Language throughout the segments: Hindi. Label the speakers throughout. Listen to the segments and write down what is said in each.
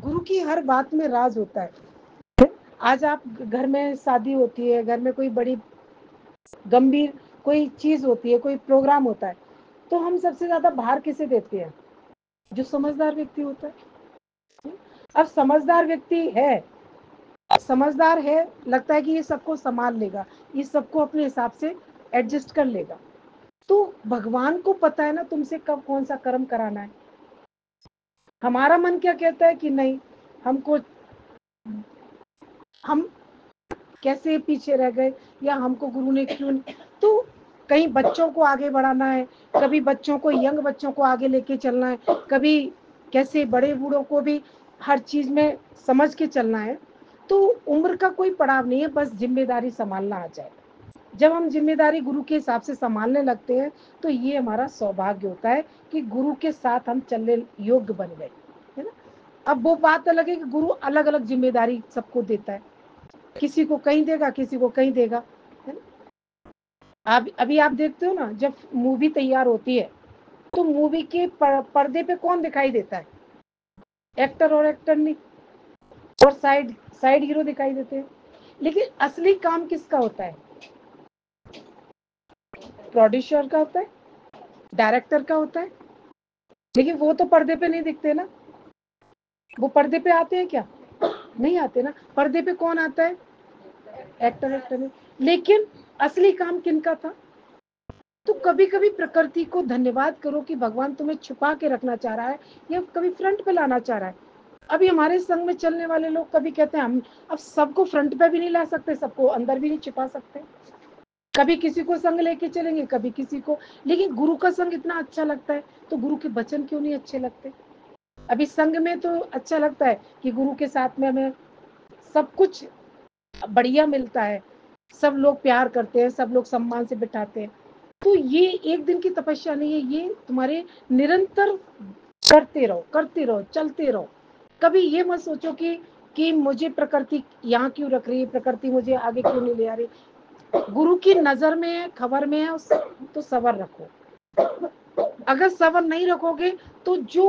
Speaker 1: गुरु की हर बात में राज होता है। आज आप घर में शादी होती है, घर में कोई बड़ी गंभीर कोई चीज होती है, कोई प्रोग्राम होता है, तो हम सबसे ज्यादा भार किसे देते हैं? जो समझदार व्यक्ति होता है। अब समझदार व्यक्ति है, समझदार है, लगता है कि ये सबको संभाल लेगा, ये सबको अपने हिसाब से एडजस्ट कर लेगा। तो भगवान को पता है ना तुमसे कब कौन सा कर्म कराना है। हमारा मन क्या कहता है कि नहीं, हमको हम कैसे पीछे रह गए, या हमको गुरु ने क्यों। तो कहीं बच्चों को आगे बढ़ाना है, कभी बच्चों को, यंग बच्चों को आगे लेके चलना है, कभी कैसे बड़े बूढ़ों को भी हर चीज में समझ के चलना है। तो उम्र का कोई पड़ाव नहीं है, बस जिम्मेदारी संभालना आ जाए। जब हम जिम्मेदारी गुरु के हिसाब से संभालने लगते हैं तो ये हमारा सौभाग्य होता है कि गुरु के साथ हम चलने योग्य बन गए, है ना। अब वो बात अलग है कि गुरु अलग अलग जिम्मेदारी सबको देता है, किसी को कहीं देगा, किसी को कहीं देगा, है ना। आप अभी आप देखते हो ना, जब मूवी तैयार होती है तो मूवी के पर्दे पे कौन दिखाई देता है? एक्टर और एक्टर नहीं, और साइड साइड हीरो दिखाई देते हैं। लेकिन असली काम किसका होता है? प्रोड्यूसर का होता है, डायरेक्टर का होता है। लेकिन वो तो पर्दे पे नहीं दिखते ना। वो पर्दे पे आते हैं क्या? नहीं आते ना। पर्दे पे कौन आता है? एक्टर, एक्टर में। लेकिन असली काम किनका था? तो कभी कभी प्रकृति को धन्यवाद करो कि भगवान तुम्हें छुपा के रखना चाह रहा है, या कभी फ्रंट पे लाना चाह रहा है। अभी हमारे संग में चलने वाले लोग कभी कहते हैं हम अब सबको फ्रंट पे भी नहीं ला सकते, सबको अंदर भी नहीं छिपा सकते। कभी किसी को संग लेके चलेंगे, कभी किसी को। लेकिन गुरु का संग इतना अच्छा लगता है, तो गुरु के वचन क्यों नहीं अच्छे लगते? अभी संग में तो अच्छा लगता है कि गुरु के साथ में हमें सब कुछ बढ़िया मिलता है, सब लोग प्यार करते हैं, सब लोग सम्मान से बिठाते हैं। तो ये एक दिन की तपस्या नहीं है, ये तुम्हारे निरंतर करते रहो, चलते रहो। कभी ये मत सोचो कि मुझे प्रकृति यहाँ क्यों रख रही है, प्रकृति मुझे आगे क्यों नहीं ले आ रही। गुरु की नजर में है, खबर में है, तो सबर रखो। अगर सबर नहीं रखोगे तो जो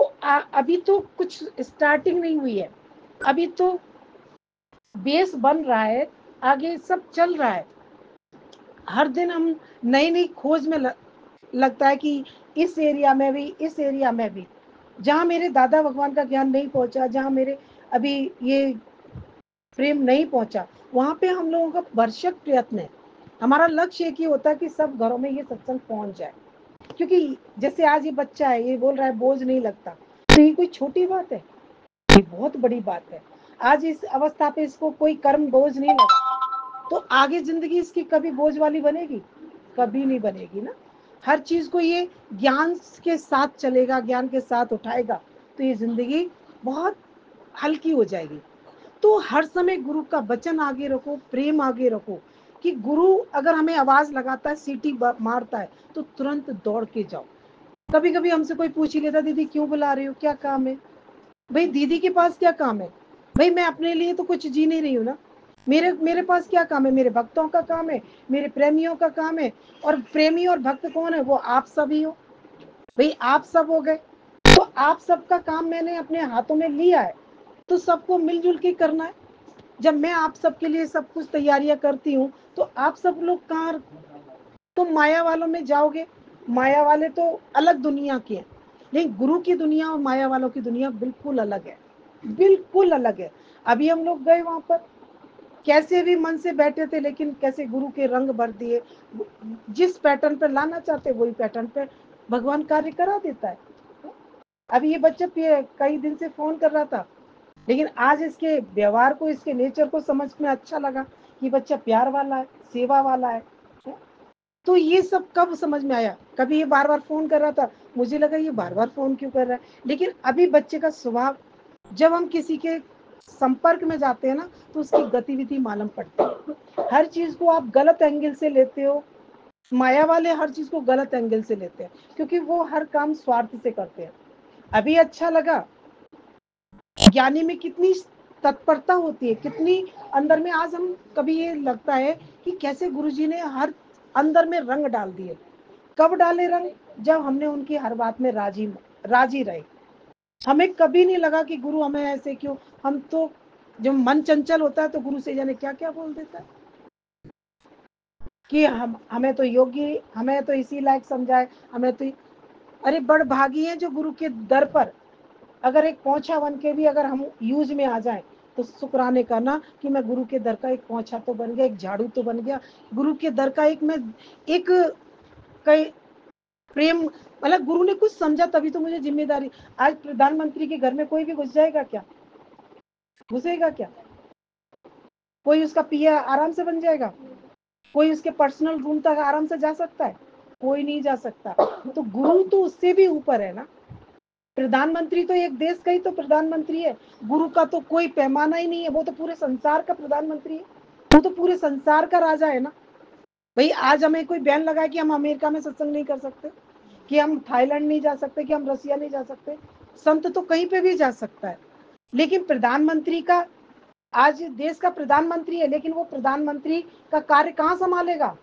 Speaker 1: अभी तो कुछ स्टार्टिंग नहीं हुई है, अभी तो बेस बन रहा है, आगे सब चल रहा है। हर दिन हम नई नई खोज में लगता है कि इस एरिया में भी, इस एरिया में भी, जहाँ मेरे दादा भगवान का ज्ञान नहीं पहुंचा, जहाँ मेरे अभी ये प्रेम नहीं पहुंचा, वहां पे हम लोगों का भरसक प्रयत्न है। हमारा लक्ष्य एक ही होता है कि सब घरों में ये सत्संग पहुंच जाए। क्योंकि जैसे आज ये बच्चा है, ये बोल रहा है बोझ नहीं लगता, तो ये कोई छोटी बात है? ये बहुत बड़ी बात है। आज इस अवस्था पे इसको कोई कर्म बोझ नहीं लगा, तो आगे जिंदगी इसकी कभी बोझ वाली बनेगी? कभी नहीं बनेगी ना। हर चीज को ये ज्ञान के साथ चलेगा, ज्ञान के साथ उठाएगा, तो ये जिंदगी बहुत हल्की हो जाएगी। तो हर समय गुरु का वचन आगे रखो, प्रेम आगे रखो, कि गुरु अगर हमें आवाज लगाता है, सीटी मारता है, तो तुरंत दौड़ के जाओ। कभी कभी हमसे कोई पूछ ही लेता, दीदी क्यों बुला रही हो, क्या काम है? भाई दीदी के पास क्या काम है? भाई मैं अपने लिए तो कुछ जी नहीं रही हूँ ना। मेरे मेरे पास क्या काम है? मेरे भक्तों का काम है, मेरे प्रेमियों का काम है। और प्रेमी और भक्त कौन है? वो आप सभी हो। भाई आप सब हो गए, तो आप सबका काम मैंने अपने हाथों में लिया है, तो सबको मिलजुल के करना है। जब मैं आप सबके लिए सब कुछ तैयारियां करती हूँ, तो आप सब लोग कहाँ, तो माया वालों में जाओगे। माया वाले तो अलग दुनिया के हैं, लेकिन गुरु की दुनिया और माया वालों की दुनिया बिल्कुल अलग है, बिल्कुल अलग है। अभी हम लोग गए वहां पर, कैसे भी मन से बैठे थे, लेकिन कैसे गुरु के रंग भर दिए। जिस पैटर्न पे लाना चाहते वही पैटर्न पे भगवान कार्य करा देता है। अभी ये बच्चा कई दिन से फोन कर रहा था, लेकिन आज इसके व्यवहार को, इसके नेचर को समझ में अच्छा लगा कि बच्चा प्यार वाला है, सेवा वाला है। तो ये सब कब समझ में आया? कभी ये बार बार फोन कर रहा था, मुझे लगा ये बार बार फोन क्यों कर रहा है। लेकिन अभी बच्चे का स्वभाव, जब हम किसी के संपर्क में जाते हैं ना, तो उसकी गतिविधि मालूम पड़ती है। हर चीज को आप गलत एंगल से लेते हो। माया वाले हर चीज को गलत एंगल से लेते हैं, क्योंकि वो हर काम स्वार्थ से करते हैं। अभी अच्छा लगा, ज्ञानी में कितनी तत्परता होती है, कितनी अंदर में। आज हम कभी ये लगता है कि कैसे गुरुजी ने हर अंदर में रंग डाल दिए। कब डाले रंग? जब हमने उनकी हर बात में राजी राजी रहे। हमें कभी नहीं लगा कि गुरु हमें ऐसे क्यों, हम तो जब मन चंचल होता है तो गुरु से जाने क्या क्या बोल देता है कि हमें तो योग्य, हमें तो इसी लायक समझाए, हमें तो। अरे बड़ भागी है जो गुरु के दर पर अगर एक पोंछा बन के भी अगर हम यूज में आ जाए तो शुक्राने करना कि मैं गुरु के दर का एक पोंछा तो बन गया, एक झाड़ू तो बन गया, गुरु के दर का एक मैं एक कई प्रेम, मतलब गुरु ने कुछ समझा तभी तो मुझे जिम्मेदारी। आज प्रधानमंत्री के घर में कोई भी घुस जाएगा क्या? घुसेगा क्या? कोई उसका पिया आराम से बन जाएगा? कोई उसके पर्सनल रूम तक आराम से जा सकता है? कोई नहीं जा सकता। तो गुरु तो उससे भी ऊपर है ना। प्रधानमंत्री तो एक देश का ही तो प्रधानमंत्री है, गुरु का तो कोई पैमाना ही नहीं है, वो तो पूरे संसार का प्रधानमंत्री है, वो तो पूरे संसार का राजा है ना। भाई आज हमें कोई बैन लगाए कि हम अमेरिका में सत्संग नहीं कर सकते, कि हम थाईलैंड नहीं जा सकते, कि हम रसिया नहीं जा सकते, संत तो कहीं पे भी जा सकता है। लेकिन प्रधानमंत्री का, आज देश का प्रधानमंत्री है लेकिन वो प्रधानमंत्री का कार्य कहाँ संभालेगा?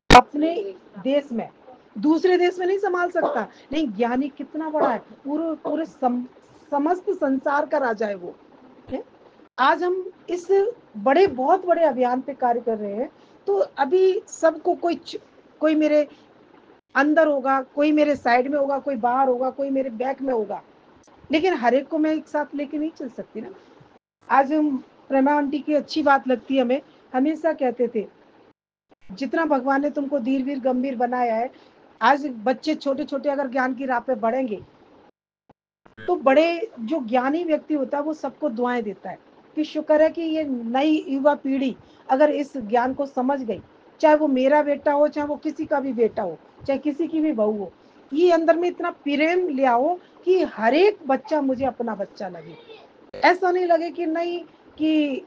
Speaker 1: अपने देश में, दूसरे देश में नहीं संभाल सकता। नहीं, ज्ञानी कितना बड़ा है, पूरे पूरे समस्त संसार का राजा है वो है? आज हम इस बड़े बहुत बड़े अभियान पे कार्य कर रहे हैं। तो अभी सबको कोई मेरे अंदर होगा, कोई मेरे साइड में होगा, कोई बाहर होगा, कोई मेरे बैक में होगा, लेकिन हर एक को मैं एक साथ लेके नहीं चल सकती ना। आज हम प्रेमा आंटी की अच्छी बात लगती है, हमें हमेशा कहते थे जितना भगवान ने तुमको धीर वीर गंभीर बनाया है, आज बच्चे छोटे छोटे अगर ज्ञान की राह पे बढ़ेंगे तो बड़े जो ज्ञानी व्यक्ति होता है वो सबको दुआएं देता है कि शुक्र है कि ये नई युवा पीढ़ी अगर इस ज्ञान को समझ गई, चाहे वो मेरा बेटा हो, चाहे वो किसी का भी बेटा हो, चाहे किसी की भी बहू हो, ये अंदर में इतना प्रेम ले आओ कि हर एक बच्चा मुझे अपना बच्चा लगे। ऐसा नहीं लगे कि नहीं, कि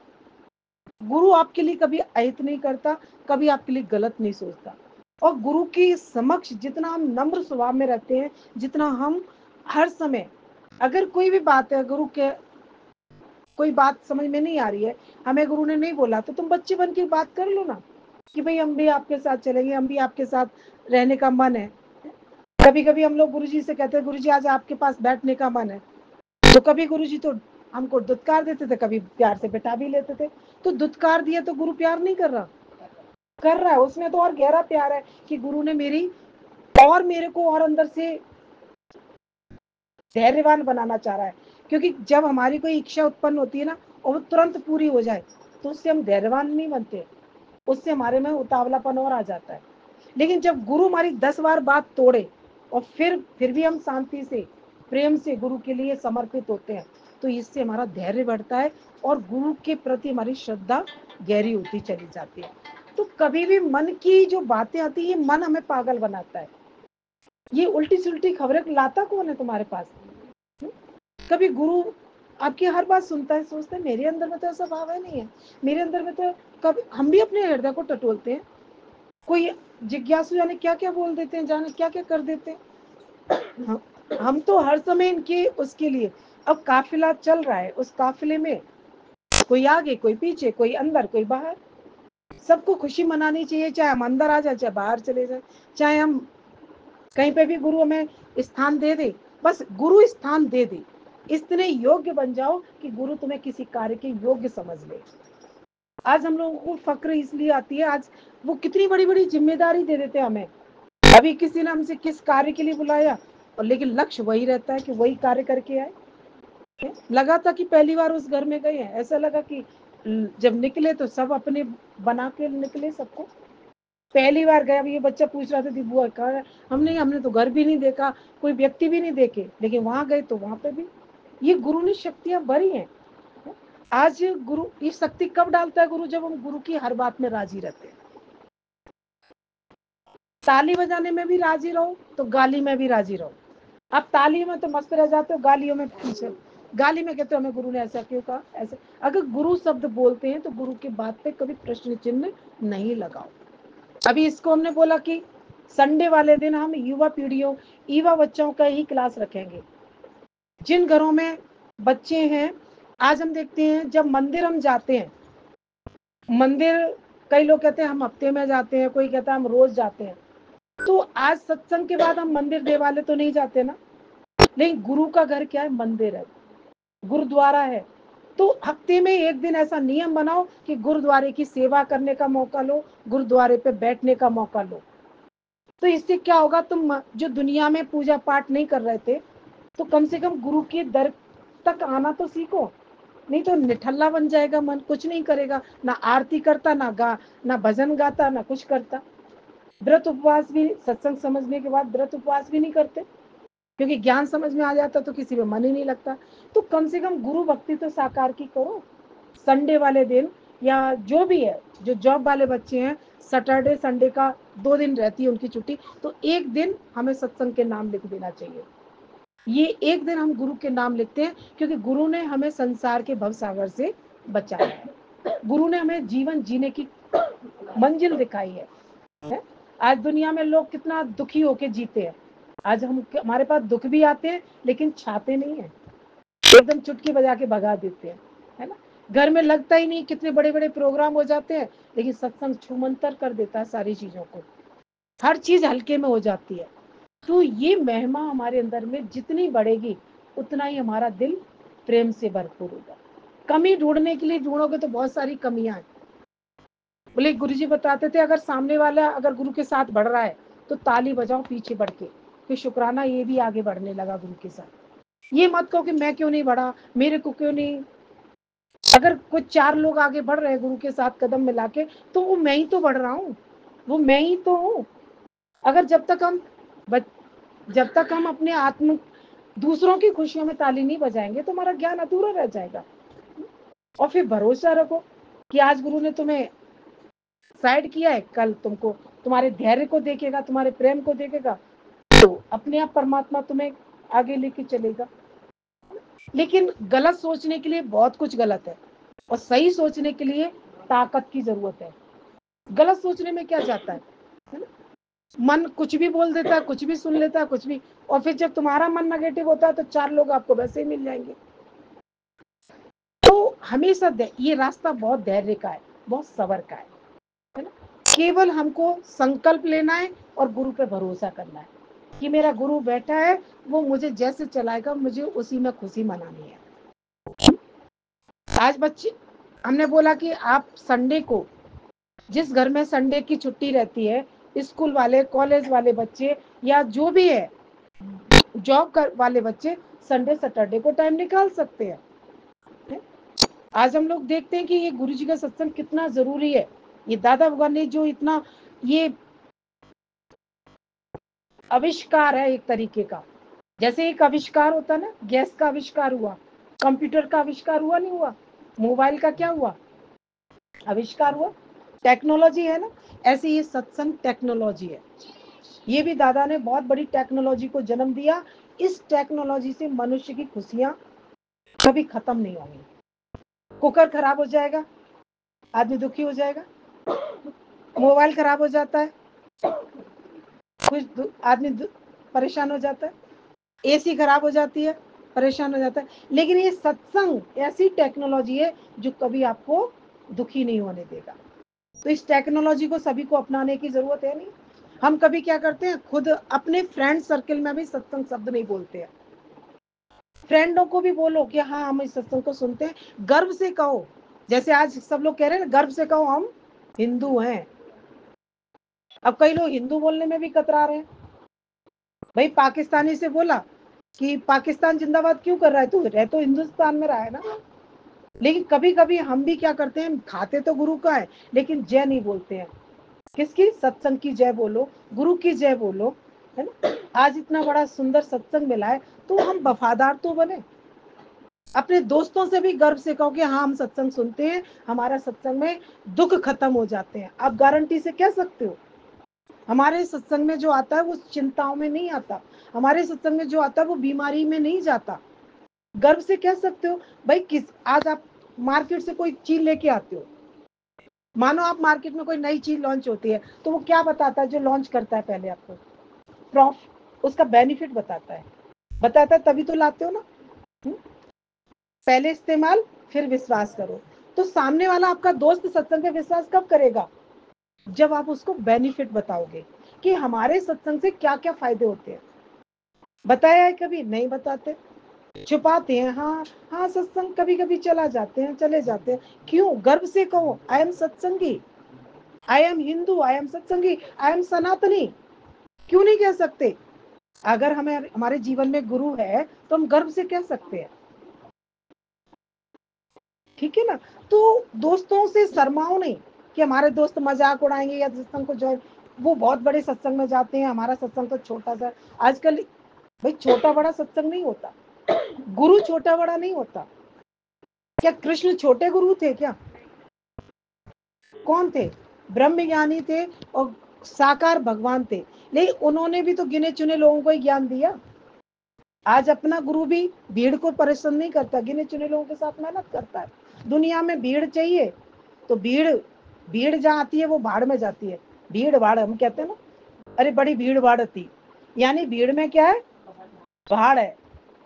Speaker 1: गुरु आपके लिए कभी अहित नहीं करता, कभी आपके लिए गलत नहीं सोचता। और गुरु की समक्ष जितना हम नम्र स्वभाव में रहते हैं, जितना हम हर समय, अगर कोई भी बात है, गुरु के कोई बात समझ में नहीं आ रही है, हमें गुरु ने नहीं बोला तो तुम बच्चे बन के बात कर लो ना कि भाई हम भी आपके साथ चलेंगे, हम भी आपके साथ रहने का मन है। कभी कभी हम लोग गुरु जी से कहते हैं गुरु जी आज आपके पास बैठने का मन है, तो कभी गुरु जी तो हमको दुत्कार देते थे, कभी प्यार से बैठा भी लेते थे। तो दुत्कार दिया तो गुरु प्यार नहीं कर रहा, कर रहा है, उसमें तो और गहरा प्यार है कि गुरु ने मेरे को और अंदर से धैर्यवान बनाना चाह रहा है। क्योंकि जब हमारी कोई इच्छा उत्पन्न होती है ना और वो तुरंत पूरी हो जाए तो उससे हम धैर्यवान नहीं बनते, उससे हमारे में उतावलापन और आ जाता है। लेकिन जब गुरु हमारी 10 बार बात तोड़े और फिर भी हम शांति से प्रेम से गुरु के लिए समर्पित होते हैं तो इससे हमारा धैर्य बढ़ता है और गुरु के प्रति हमारी श्रद्धा गहरी होती चली जाती है। तो कभी भी मन की जो बातें आती है, ये मन हमें पागल बनाता है। ये उल्टी सुल्टी खबरें लाता कौन है तुम्हारे पास? कभी गुरु आपकी हर बात सुनता है, सोचता है मेरे अंदर में तो ऐसा भाव है नहीं है, मेरे अंदर में तो, कभी हम भी अपने हृदय को टटोलते हैं, कोई जिज्ञासु जाने क्या क्या बोल देते हैं, जाने क्या क्या कर देते हैं। हम तो हर समय इनके उसके लिए, अब काफिला चल रहा है, उस काफिले में कोई आगे, कोई पीछे, कोई अंदर, कोई बाहर, सबको खुशी मनानी चाहिए, चाहे हम अंदर आ जाए, चाहे बाहर चले जाए, चाहे हम कहीं पे भी गुरु हमें स्थान दे दे, बस गुरु स्थान दे दे, इतने योग्य बन जाओ कि गुरु तुम्हें किसी कार्य के योग्य समझ ले। आज हम लोगों को फक्र इसलिए आती है, आज वो कितनी बड़ी बड़ी जिम्मेदारी दे देते हैं हमें। अभी किसी ने हमसे किस कार्य के लिए बुलाया और लेकिन लक्ष्य वही रहता है कि वही कार्य करके आए। लगा था कि पहली बार उस घर में गए हैं, ऐसा लगा कि जब निकले तो सब अपने बना के निकले सबको। पहली बार गया, ये बच्चा पूछ रहा था कि बुआ कहाँ, हमने तो घर भी नहीं देखा, कोई व्यक्ति भी नहीं देखे, लेकिन वहां गए तो वहां पे भी ये गुरु ने शक्तियां भरी हैं। आज गुरु ये शक्ति कब डालता है गुरु? जब हम गुरु की हर बात में राजी रहते हैं। ताली बजाने में भी राजी रहो तो गाली में भी राजी रहो। आप ताली में तो मस्त रह जाते हो, गालियों में पीछे, गाली में कहते हो हमें गुरु ने ऐसा क्यों कहा, ऐसे। अगर गुरु शब्द बोलते हैं तो गुरु की बात पे कभी प्रश्न चिन्ह नहीं लगाओ। अभी इसको हमने बोला कि संडे वाले दिन हम युवा बच्चों का ही क्लास रखेंगे। जिन घरों में बच्चे हैं, आज हम देखते हैं जब मंदिर हम जाते हैं, मंदिर कई लोग कहते हैं हम हफ्ते में जाते हैं, कोई कहता है हम रोज जाते हैं। तो आज सत्संग के बाद हम मंदिर देवालय तो नहीं जाते ना, लेकिन गुरु का घर क्या है? मंदिर है, गुरुद्वारा है। तो हफ्ते में एक दिन ऐसा नियम बनाओ कि गुरुद्वारे की सेवा करने का मौका लो, गुरुद्वारे पे बैठने का मौका लो। तो इससे क्या होगा, तुम जो दुनिया में पूजा पाठ नहीं कर रहे थे, तो कम से कम गुरु के दर तक आना तो सीखो। नहीं तो निठल्ला बन जाएगा मन, कुछ नहीं करेगा, ना आरती करता, ना भजन गाता, ना कुछ करता। व्रत उपवास भी, सत्संग समझने के बाद व्रत उपवास भी नहीं करते, क्योंकि ज्ञान समझ में आ जाता तो किसी में मन ही नहीं लगता। तो कम से कम गुरु भक्ति तो साकार की करो। संडे वाले दिन, या जो भी है, जो जॉब वाले बच्चे हैं, सैटरडे संडे का 2 दिन रहती है उनकी छुट्टी, तो एक दिन हमें सत्संग के नाम लिख देना चाहिए। ये एक दिन हम गुरु के नाम लिखते हैं, क्योंकि गुरु ने हमें संसार के भवसागर से बचाया है। गुरु ने हमें जीवन जीने की मंजिल दिखाई है। आज दुनिया में लोग कितना दुखी होके जीते हैं। आज हमारे पास दुख भी आते हैं, लेकिन छाते नहीं है, एकदम चुटकी बजा के भगा देते हैं, है ना। घर में लगता ही नहीं, कितने बड़े बड़े प्रोग्राम हो जाते हैं, लेकिन सत्संग छूमंतर कर देता है सारी चीजों को, हर चीज हल्के में हो जाती है। तो ये महिमा हमारे अंदर में जितनी बढ़ेगी, उतना ही हमारा दिल प्रेम से भरपूर होगा। कमी ढूंढने के लिए ढूंढोगे तो बहुत सारी कमियां हैं। बोले गुरुजी बताते थे, अगर सामने वाला अगर गुरु के साथ बढ़ रहा है तो ताली बजाओ पीछे बढ़ के, कि शुक्राना ये भी आगे बढ़ने लगा गुरु के साथ। ये मत कहो कि मैं क्यों नहीं बढ़ा, मेरे को क्यों नहीं। अगर कुछ 4 लोग आगे बढ़ रहे हैं गुरु के साथ कदम मिला के, तो वो मैं ही तो बढ़ रहा हूँ, वो मैं ही तो हूँ। अगर जब तक हम अपने आत्म दूसरों की खुशियों में ताली नहीं बजाएंगे, तो हमारा ज्ञान अधूरा रह जाएगा। और फिर भरोसा रखो कि आज गुरु ने तुम्हें साइड किया है, कल तुमको तुम्हारे धैर्य को देखेगा, तुम्हारे प्रेम को देखेगा, तो अपने आप परमात्मा तुम्हें आगे लेके चलेगा। लेकिन गलत सोचने के लिए बहुत कुछ गलत है, और सही सोचने के लिए ताकत की जरूरत है। गलत सोचने में क्या जाता है ना, मन कुछ भी बोल देता है, कुछ भी सुन लेता है, कुछ भी। और फिर जब तुम्हारा मन नेगेटिव होता है, तो 4 लोग आपको वैसे ही मिल जाएंगे। तो हमेशा ये रास्ता बहुत धैर्य का है, बहुत सबर का है ना। केवल हमको संकल्प लेना है और गुरु पे भरोसा करना है कि मेरा गुरु बैठा है, वो मुझे जैसे चलाएगा, मुझे उसी में खुशी मनानी है। आज बच्चे, हमने बोला कि आप संडे को, जिस घर में संडे की छुट्टी रहती है, स्कूल वाले, कॉलेज वाले बच्चे, या जो भी है जॉब वाले बच्चे, संडे सैटरडे को टाइम निकाल सकते हैं। आज हम लोग देखते हैं कि ये गुरु जी का सत्संग कितना जरूरी है। ये दादा भगवान ने जो इतना, ये आविष्कार है एक तरीके का, जैसे एक आविष्कार होता है ना, गैस का आविष्कार हुआ, कंप्यूटर का आविष्कार हुआ, नहीं हुआ, मोबाइल का क्या हुआ, आविष्कार हुआ, टेक्नोलॉजी है ना। ऐसे ये सत्संग टेक्नोलॉजी है। ये भी दादा ने बहुत बड़ी टेक्नोलॉजी को जन्म दिया। इस टेक्नोलॉजी से मनुष्य की खुशियां कभी खत्म नहीं होंगी। कुकर खराब हो जाएगा, आदमी दुखी हो जाएगा। मोबाइल खराब हो जाता है, कुछ आदमी परेशान हो जाता है। एसी खराब हो जाती है, परेशान हो जाता है। लेकिन ये सत्संग ऐसी टेक्नोलॉजी है जो कभी आपको दुखी नहीं होने देगा। तो इस टेक्नोलॉजी को सभी को अपनाने की जरूरत है नहीं। हम कभी क्या करते हैं, खुद अपने फ्रेंड सर्कल में भी सत्संग शब्द नहीं बोलते हैं। फ्रेंडों को भी बोलो कि हाँ, हम इस सत्संग को सुनते हैं, गर्व से कहो। जैसे आज सब लोग कह रहे हैं ना, गर्व से कहो हम हिंदू हैं। अब कई लोग हिंदू बोलने में भी कतरा रहे हैं। भाई पाकिस्तानी से बोला कि पाकिस्तान जिंदाबाद क्यों कर रहा है, तू रह तो हिंदुस्तान में रहा है ना। लेकिन कभी कभी हम भी क्या करते हैं, खाते तो गुरु का है, लेकिन जय नहीं बोलते हैं। किसकी? सत्संग की जय बोलो, गुरु की जय बोलो, है ना। आज इतना बड़ा सुंदर सत्संग मिला है, तो हम वफादार तो बने। अपने दोस्तों से भी गर्व से कहो कि हाँ, हम सत्संग सुनते हैं, हमारा सत्संग में दुख खत्म हो जाते हैं। आप गारंटी से कह सकते हो, हमारे सत्संग में जो आता है वो चिंताओं में नहीं आता, हमारे सत्संग में जो आता है वो बीमारी में नहीं जाता। गर्व से कह सकते हो। भाई आज आप मार्केट से कोई चीज लेके आते हो, मानो आप मार्केट में कोई नई चीज लॉन्च होती है, तो वो क्या बताता है जो लॉन्च करता है? पहले आपको उसका बेनिफिट बताता है, तभी तो लाते हो ना। पहले इस्तेमाल फिर विश्वास करो। तो सामने वाला आपका दोस्त सत्संग पे विश्वास कब करेगा? जब आप उसको बेनिफिट बताओगे कि हमारे सत्संग से क्या क्या फायदे होते हैं। बताया है कभी? नहीं बताते, छुपाते हैं। हाँ हाँ, सत्संग कभी कभी चला जाते हैं, चले जाते हैं। क्यों? गर्व से कहो, आई एम सत्संगी, I am Hindu, I am सत्संगी, आई एम सनातनी। क्यों नहीं कह सकते? अगर हमें हमारे जीवन में गुरु है तो हम गर्व से कह सकते हैं। ठीक है ना? तो दोस्तों से शर्माओ नहीं कि हमारे दोस्त मजाक उड़ाएंगे या सत्संग को ज्वाइन, वो बहुत बड़े सत्संग में जाते हैं, हमारा सत्संग तो छोटा सा। आजकल भाई छोटा बड़ा सत्संग नहीं होता, गुरु छोटा बड़ा नहीं होता। क्या कृष्ण छोटे गुरु थे क्या? कौन थे? ब्रह्म ज्ञानी थे और साकार भगवान थे, लेकिन उन्होंने भी तो गिने चुने लोगों को ही ज्ञान दिया। आज अपना गुरु भी भीड़ को परेशान नहीं करता, गिने चुने लोगों के साथ मेहनत करता है। दुनिया में भीड़ चाहिए तो भीड़, भीड़ जहाँ आती है वो भाड़ में जाती है। भीड़ भाड़ हम कहते हैं ना, अरे बड़ी भीड़ भाड़ थी, यानी भीड़ में क्या है? भाड़ है,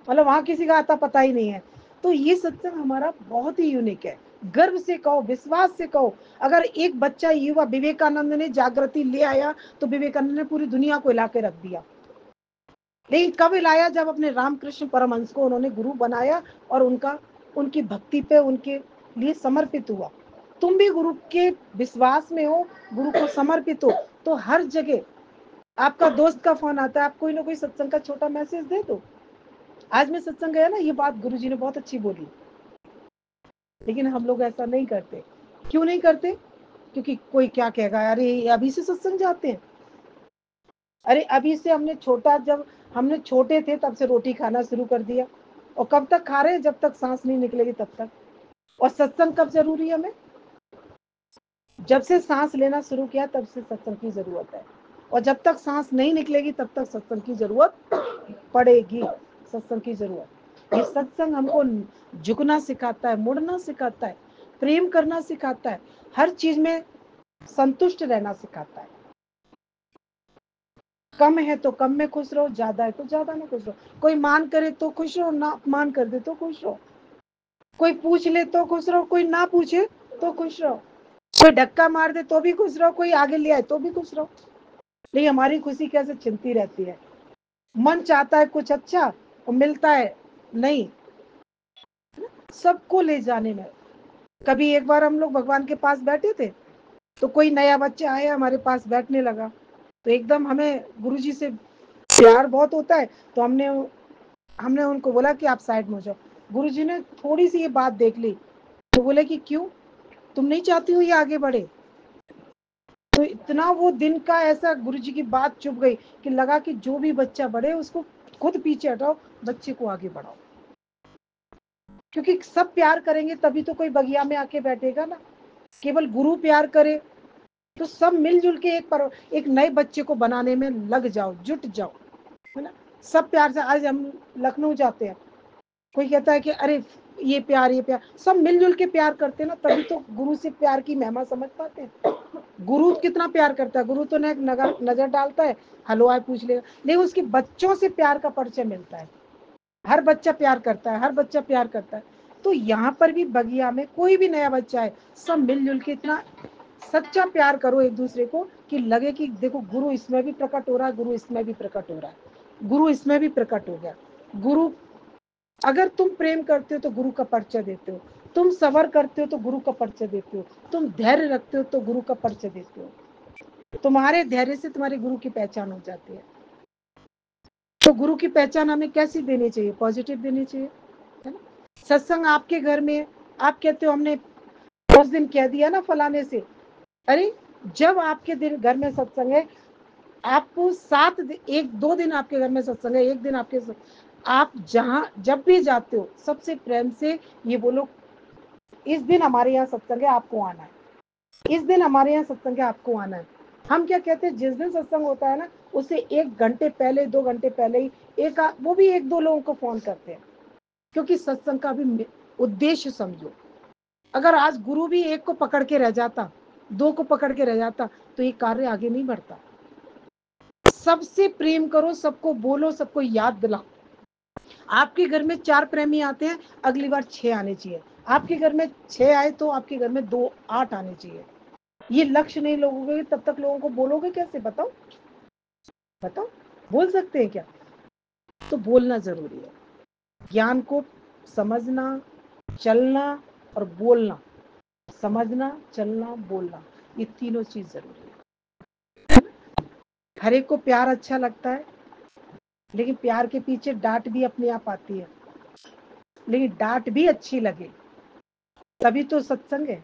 Speaker 1: मतलब वहां किसी का आता पता ही नहीं है। तो ये सत्संग हमारा बहुत ही यूनिक है। गर्व से कहो, विश्वास से कहो। अगर एक बच्चा युवा विवेकानंद ने जागृति ले आया तो विवेकानंद ने पूरी दुनिया को हिला के रख दिया। लेकिन कब लाया? जब अपने रामकृष्ण परमहंस को उन्होंने गुरु बनाया और उनका, उनकी भक्ति पे उनके लिए समर्पित हुआ। तुम भी गुरु के विश्वास में हो, गुरु को समर्पित हो, तो हर जगह आपका दोस्त का फोन आता है, आप कोई ना कोई सत्संग का छोटा मैसेज दे दो। आज मैं सत्संग गया ना, ये बात गुरुजी ने बहुत अच्छी बोली, लेकिन हम लोग ऐसा नहीं करते। क्यों नहीं करते? क्योंकि कोई क्या कहेगा, अरे अभी से सत्संग जाते हैं। अरे अभी से हमने छोटा, जब हमने छोटे थे तब से रोटी खाना शुरू कर दिया, और कब तक खा रहे हैं? जब तक सांस नहीं निकलेगी तब तक। और सत्संग कब जरूरी है हमें? जब से सांस लेना शुरू किया तब से सत्संग की जरूरत है। और जब तक सांस नहीं निकलेगी तब तक सत्संग की जरूरत पड़ेगी। सत्संग की जरूरत, ये सत्संग हमको झुकना सिखाता है, मुड़ना सिखाता है, प्रेम करना सिखाता है, हर चीज में संतुष्ट रहना सिखाता है। कम है तो कम में खुश रहो, ज्यादा है तो ज्यादा में खुश रहो। कोई मान करे तो खुश रहो, ना मान कर दे तो खुश रहो। कोई पूछ ले तो खुश रहो, कोई ना पूछे तो खुश रहो। कोई धक्का मार दे तो भी खुश रहो, कोई आगे ले आए तो भी खुश रहो। लेकिन हमारी खुशी कैसे छिनती रहती है। मन चाहता है कुछ अच्छा और मिलता है नहीं, सबको ले जाने में। कभी एक बार हम लोग भगवान के पास बैठे थे, तो कोई नया बच्चा आया हमारे पास बैठने लगा, तो एकदम हमें गुरुजी से प्यार बहुत होता है, तो हमने हमने उनको बोला कि आप साइड में हो जाओ। गुरुजी ने थोड़ी सी ये बात देख ली, तो बोले कि क्यों, तुम नहीं चाहती हो ये आगे बढ़े? तो इतना वो दिन का ऐसा गुरुजी की बात चुप गई कि लगा कि जो भी बच्चा बढ़े उसको खुद पीछे हटाओ, बच्चे को आगे बढ़ाओ। क्योंकि सब प्यार करेंगे तभी तो कोई बगिया में आके बैठेगा ना। केवल गुरु प्यार करे तो सब मिलजुल के एक नए बच्चे को बनाने में लग जाओ, जुट जाओ, है ना? सब प्यार से। आज हम लखनऊ जाते हैं, कोई कहता है कि अरे ये प्यार, ये प्यार, सब मिलजुल के प्यार करते हैं ना, तभी तो गुरु से प्यार की महिमा समझ पाते हैं। गुरु कितना प्यार करता है, गुरु तो न नजर डालता है, हेलो आए पूछ लेगा, लेकिन उसके बच्चों से प्यार का परिचय मिलता है। हर बच्चा प्यार करता है, हर बच्चा प्यार करता है। तो यहाँ पर भी बगिया में कोई भी नया बच्चा है, सब मिलजुल के इतना सच्चा प्यार करो एक दूसरे को कि लगे कि देखो गुरु इसमें भी प्रकट हो रहा है, गुरु इसमें भी प्रकट हो रहा है, गुरु इसमें भी प्रकट हो गया। गुरु, अगर तुम प्रेम करते हो तो गुरु का परिचय देते हो, तुम सबर करते हो तो गुरु का परिचय देते हो, तुम धैर्य रखते हो तो गुरु का परिचय देते हो। तुम्हारे धैर्य से तुम्हारे गुरु की पहचान हो जाती है। तो गुरु की पहचान हमें कैसी देनी चाहिए? पॉजिटिव देनी चाहिए, है ना? सत्संग आपके घर में, आप कहते हो हमने उस दिन कह दिया ना फलाने से, अरे जब आपके दिन घर में सत्संग है, आपको 1-2 दिन आपके घर में सत्संग है, एक दिन आपके आप जहां जब भी जाते हो सबसे प्रेम से ये बोलो, इस दिन हमारे यहाँ सत्संग है, आपको आना है, इस दिन हमारे यहाँ सत्संग है, आपको आना है। हम क्या कहते हैं, जिस दिन सत्संग होता है ना, उससे 1 घंटे पहले, 2 घंटे पहले ही वो भी 1-2 लोगों को फोन करते हैं। क्योंकि सत्संग का भी उद्देश्य समझो। अगर आज गुरु भी एक को पकड़ के रह जाता, 2 को पकड़ के रह जाता, तो ये कार्य आगे नहीं बढ़ता। सबसे प्रेम करो, सबको बोलो, सबको याद दिलाओ। आपके घर में 4 प्रेमी आते हैं, अगली बार 6 आने चाहिए। आपके घर में 6 आए तो आपके घर में 2 8 आने चाहिए। ये लक्ष्य नहीं लोगे तब तक लोगों को बोलोगे कैसे? बताओ बताओ, बोल सकते हैं क्या? तो बोलना जरूरी है। ज्ञान को समझना, चलना और बोलना, समझना, चलना, बोलना, ये तीनों चीज जरूरी है। हर एक को प्यार अच्छा लगता है, लेकिन प्यार के पीछे डांट भी अपने आप आती है। लेकिन डांट भी अच्छी लगे तभी तो सत्संग है।